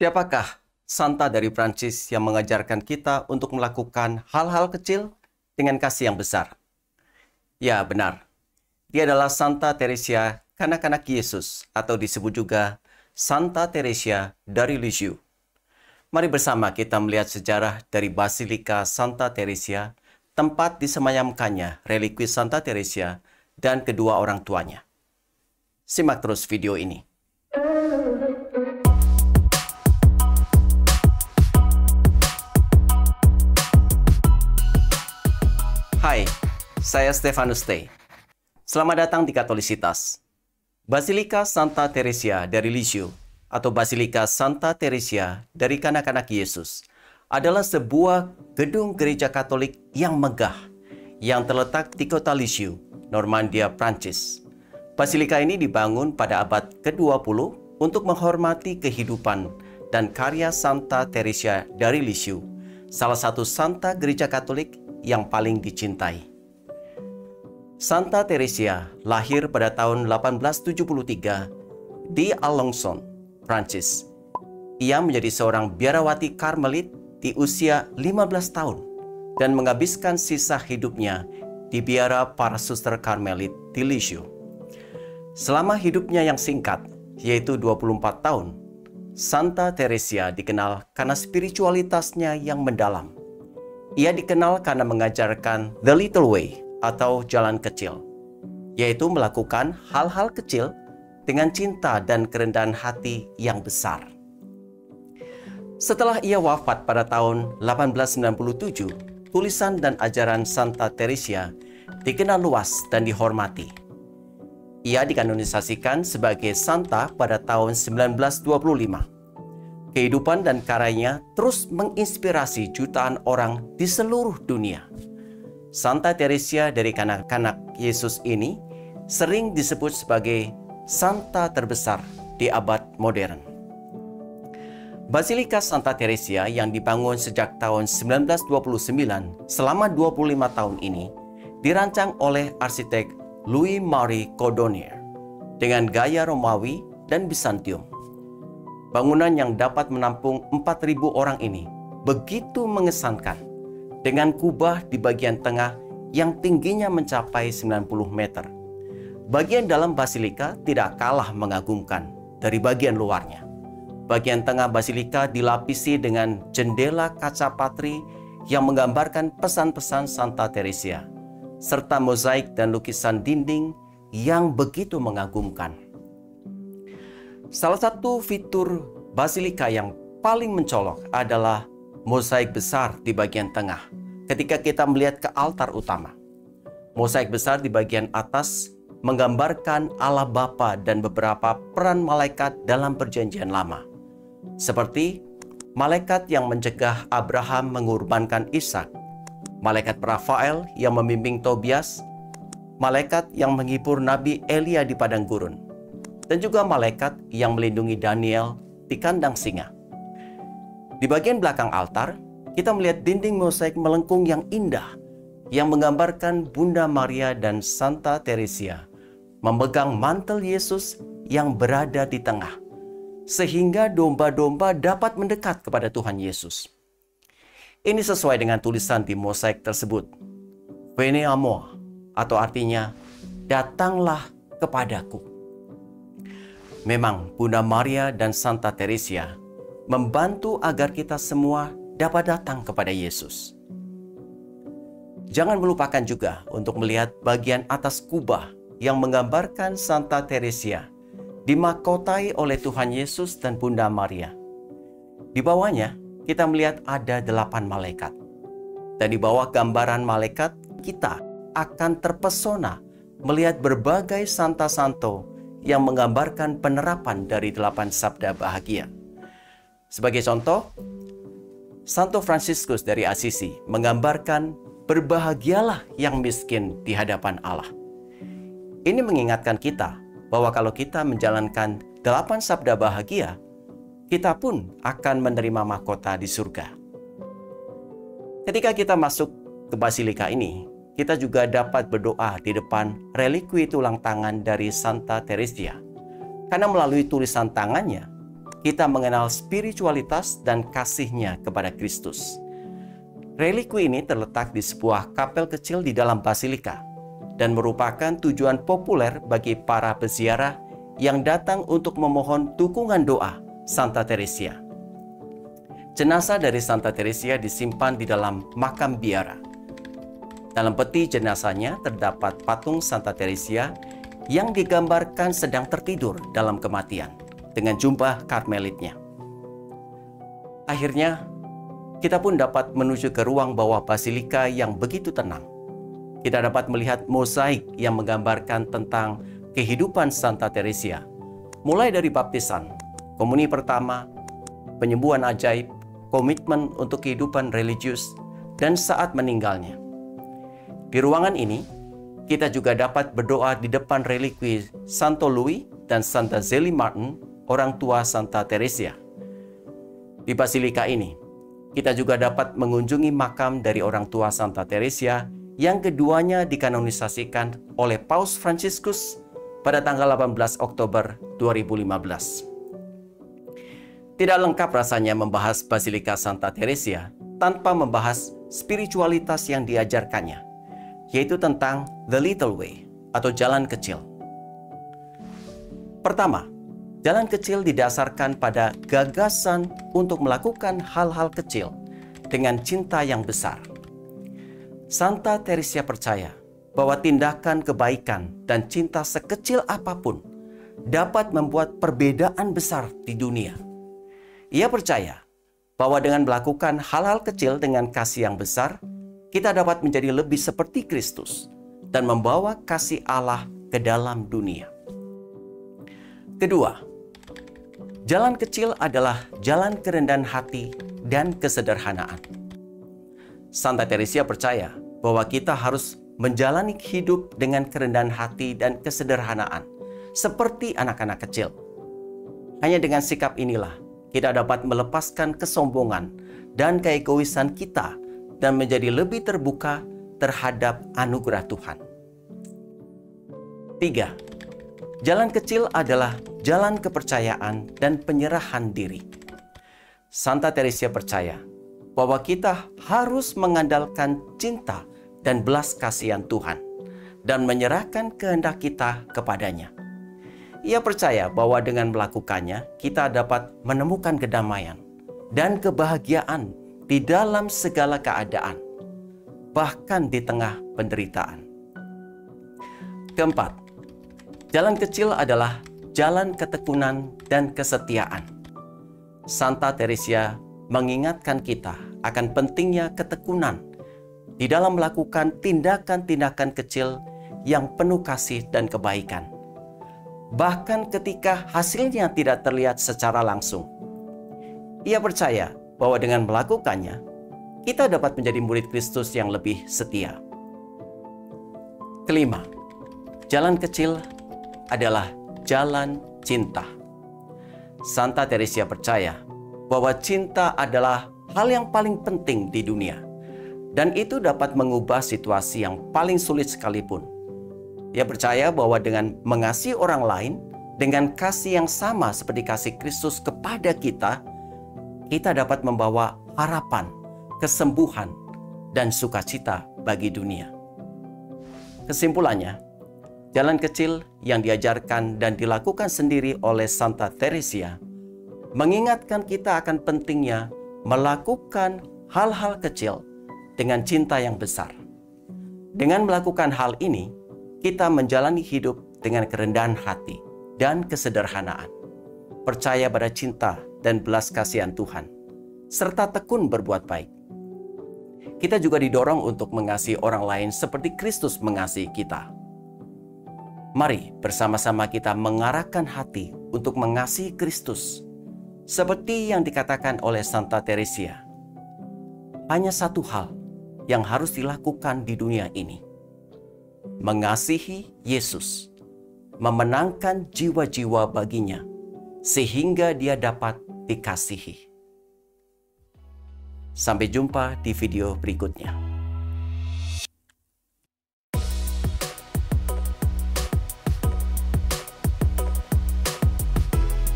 Siapakah Santa dari Prancis yang mengajarkan kita untuk melakukan hal-hal kecil dengan kasih yang besar? Ya, benar. Dia adalah Santa Teresia, kanak-kanak Yesus, atau disebut juga Santa Teresia dari Lisieux. Mari bersama kita melihat sejarah dari Basilika Santa Teresia, tempat disemayamkannya relikwi Santa Teresia dan kedua orang tuanya. Simak terus video ini. Hai, saya Stefanus T. Selamat datang di Katolisitas. Basilika Santa Teresia dari Lisieux atau Basilika Santa Teresia dari kanak-kanak Yesus adalah sebuah gedung gereja Katolik yang megah yang terletak di kota Lisieux, Normandia, Prancis. Basilika ini dibangun pada abad ke-20 untuk menghormati kehidupan dan karya Santa Teresia dari Lisieux, salah satu santa gereja Katolik yang paling dicintai. Santa Teresia lahir pada tahun 1873 di Alençon, Prancis. Ia menjadi seorang biarawati Karmelit di usia 15 tahun dan menghabiskan sisa hidupnya di biara para suster Karmelit di Lisieux. Selama hidupnya yang singkat, yaitu 24 tahun, Santa Teresia dikenal karena spiritualitasnya yang mendalam. Ia dikenal karena mengajarkan The Little Way atau jalan kecil, yaitu melakukan hal-hal kecil dengan cinta dan kerendahan hati yang besar. Setelah ia wafat pada tahun 1897, tulisan dan ajaran Santa Teresia dikenal luas dan dihormati. Ia dikanonisasikan sebagai santa pada tahun 1925. Kehidupan dan karyanya terus menginspirasi jutaan orang di seluruh dunia. Santa Teresia dari kanak-kanak Yesus ini sering disebut sebagai santa terbesar di abad modern. Basilika Santa Teresia yang dibangun sejak tahun 1929 selama 25 tahun ini dirancang oleh arsitek Louis-Marie Cordonnier dengan gaya Romawi dan Bizantium. Bangunan yang dapat menampung 4.000 orang ini begitu mengesankan, dengan kubah di bagian tengah yang tingginya mencapai 90 meter. Bagian dalam basilika tidak kalah mengagumkan dari bagian luarnya. Bagian tengah basilika dilapisi dengan jendela kaca patri yang menggambarkan pesan-pesan Santa Teresia, serta mozaik dan lukisan dinding yang begitu mengagumkan. Salah satu fitur basilika yang paling mencolok adalah mozaik besar di bagian tengah ketika kita melihat ke altar utama. Mozaik besar di bagian atas menggambarkan Allah Bapa dan beberapa peran malaikat dalam Perjanjian Lama, seperti malaikat yang mencegah Abraham mengorbankan Ishak, malaikat Rafael yang membimbing Tobias, malaikat yang menghibur Nabi Elia di padang gurun, dan juga malaikat yang melindungi Daniel di kandang singa. Di bagian belakang altar, kita melihat dinding mozaik melengkung yang indah yang menggambarkan Bunda Maria dan Santa Teresia memegang mantel Yesus yang berada di tengah, sehingga domba-domba dapat mendekat kepada Tuhan Yesus. Ini sesuai dengan tulisan di mozaik tersebut, Venez à moi, atau artinya, datanglah kepadaku. Memang Bunda Maria dan Santa Teresia membantu agar kita semua dapat datang kepada Yesus. Jangan melupakan juga untuk melihat bagian atas kubah yang menggambarkan Santa Teresia dimahkotai oleh Tuhan Yesus dan Bunda Maria. Di bawahnya kita melihat ada 8 malaikat. Dan di bawah gambaran malaikat kita akan terpesona melihat berbagai santa-santo yang menggambarkan penerapan dari 8 sabda bahagia. Sebagai contoh, Santo Fransiskus dari Assisi menggambarkan berbahagialah yang miskin di hadapan Allah. Ini mengingatkan kita bahwa kalau kita menjalankan 8 sabda bahagia, kita pun akan menerima mahkota di surga. Ketika kita masuk ke basilika ini, kita juga dapat berdoa di depan relikwi tulang tangan dari Santa Teresia. Karena melalui tulisan tangannya, kita mengenal spiritualitas dan kasihnya kepada Kristus. Relikwi ini terletak di sebuah kapel kecil di dalam basilika dan merupakan tujuan populer bagi para peziarah yang datang untuk memohon dukungan doa Santa Teresia. Jenazah dari Santa Teresia disimpan di dalam makam biara. Dalam peti jenazahnya terdapat patung Santa Teresia yang digambarkan sedang tertidur dalam kematian dengan jubah karmelitnya. Akhirnya, kita pun dapat menuju ke ruang bawah basilika yang begitu tenang. Kita dapat melihat mozaik yang menggambarkan tentang kehidupan Santa Teresia, mulai dari baptisan, komuni pertama, penyembuhan ajaib, komitmen untuk kehidupan religius, dan saat meninggalnya. Di ruangan ini, kita juga dapat berdoa di depan relikwi Santo Louis dan Santa Zélie Martin, orang tua Santa Teresia. Di basilika ini, kita juga dapat mengunjungi makam dari orang tua Santa Teresia yang keduanya dikanonisasikan oleh Paus Fransiskus pada tanggal 18 Oktober 2015. Tidak lengkap rasanya membahas Basilika Santa Teresia tanpa membahas spiritualitas yang diajarkannya, yaitu tentang The Little Way atau jalan kecil. Pertama, jalan kecil didasarkan pada gagasan untuk melakukan hal-hal kecil dengan cinta yang besar. Santa Teresia percaya bahwa tindakan kebaikan dan cinta sekecil apapun dapat membuat perbedaan besar di dunia. Ia percaya bahwa dengan melakukan hal-hal kecil dengan kasih yang besar, kita dapat menjadi lebih seperti Kristus dan membawa kasih Allah ke dalam dunia. Kedua, jalan kecil adalah jalan kerendahan hati dan kesederhanaan. Santa Teresia percaya bahwa kita harus menjalani hidup dengan kerendahan hati dan kesederhanaan, seperti anak-anak kecil. Hanya dengan sikap inilah kita dapat melepaskan kesombongan dan keegoisan kita dan menjadi lebih terbuka terhadap anugerah Tuhan. 3. Jalan kecil adalah jalan kepercayaan dan penyerahan diri. Santa Teresia percaya bahwa kita harus mengandalkan cinta dan belas kasihan Tuhan dan menyerahkan kehendak kita kepadanya. Ia percaya bahwa dengan melakukannya, kita dapat menemukan kedamaian dan kebahagiaan di dalam segala keadaan, bahkan di tengah penderitaan. Keempat, jalan kecil adalah jalan ketekunan dan kesetiaan. Santa Teresia mengingatkan kita akan pentingnya ketekunan di dalam melakukan tindakan-tindakan kecil yang penuh kasih dan kebaikan, bahkan ketika hasilnya tidak terlihat secara langsung. Ia percaya bahwa dengan melakukannya, kita dapat menjadi murid Kristus yang lebih setia. Kelima, jalan kecil adalah jalan cinta. Santa Teresia percaya bahwa cinta adalah hal yang paling penting di dunia, dan itu dapat mengubah situasi yang paling sulit sekalipun. Ia percaya bahwa dengan mengasihi orang lain dengan kasih yang sama seperti kasih Kristus kepada kita, kita dapat membawa harapan, kesembuhan, dan sukacita bagi dunia. Kesimpulannya, jalan kecil yang diajarkan dan dilakukan sendiri oleh Santa Teresia mengingatkan kita akan pentingnya melakukan hal-hal kecil dengan cinta yang besar. Dengan melakukan hal ini, kita menjalani hidup dengan kerendahan hati dan kesederhanaan, percaya pada cinta dan belas kasihan Tuhan, serta tekun berbuat baik. Kita juga didorong untuk mengasihi orang lain seperti Kristus mengasihi kita. Mari bersama-sama kita mengarahkan hati untuk mengasihi Kristus, seperti yang dikatakan oleh Santa Teresia. Hanya satu hal yang harus dilakukan di dunia ini: mengasihi Yesus, memenangkan jiwa-jiwa baginya, sehingga dia dapat dikasihi. Sampai jumpa di video berikutnya.